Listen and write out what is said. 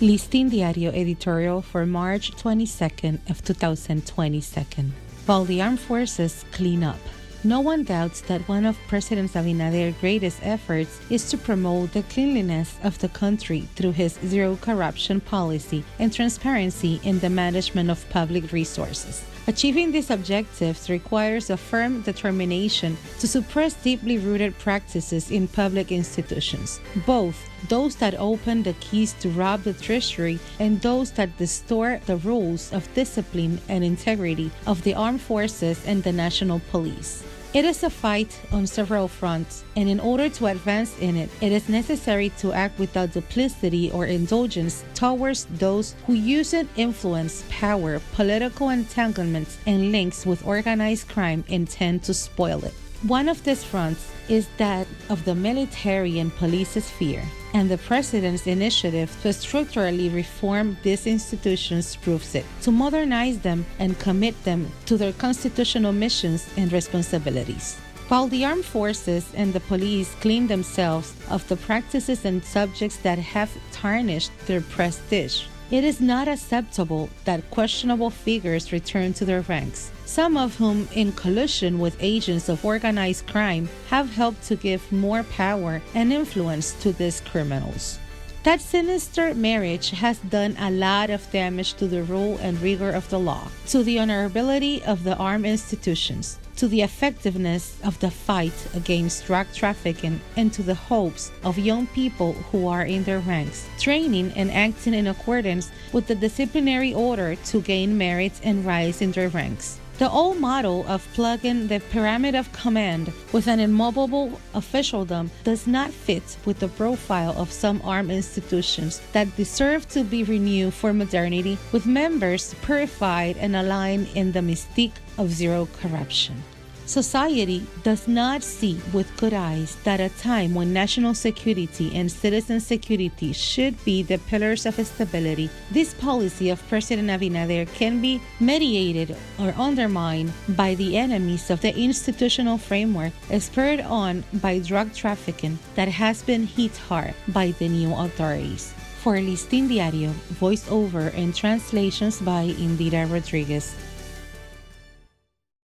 Listín Diario editorial for March 22nd of 2022. While the armed forces clean up. No one doubts that one of President Abinader's greatest efforts is to promote the cleanliness of the country through his zero corruption policy and transparency in the management of public resources. Achieving these objectives requires a firm determination to suppress deeply rooted practices in public institutions, both those that open the keys to rob the treasury and those that distort the rules of discipline and integrity of the armed forces and the national police. It is a fight on several fronts, and in order to advance in it, it is necessary to act without duplicity or indulgence towards those who use it influence, power, political entanglements, and links with organized crime intend to spoil it. One of these fronts is that of the military and police sphere, and the President's initiative to structurally reform these institutions proves it, to modernize them and commit them to their constitutional missions and responsibilities. While the armed forces and the police clean themselves of the practices and subjects that have tarnished their prestige, it is not acceptable that questionable figures return to their ranks, some of whom, in collusion with agents of organized crime, have helped to give more power and influence to these criminals. That sinister marriage has done a lot of damage to the rule and rigor of the law, to the honorability of the armed institutions, to the effectiveness of the fight against drug trafficking, and to the hopes of young people who are in their ranks, training and acting in accordance with the disciplinary order to gain merit and rise in their ranks. The old model of plugging the pyramid of command with an immovable officialdom does not fit with the profile of some armed institutions that deserve to be renewed for modernity, with members purified and aligned in the mystique of zero corruption. Society does not see with good eyes that a time when national security and citizen security should be the pillars of stability, this policy of President Abinader can be mediated or undermined by the enemies of the institutional framework spurred on by drug trafficking that has been hit hard by the new authorities. For Listín Diario, voiceover and translations by Indira Rodriguez.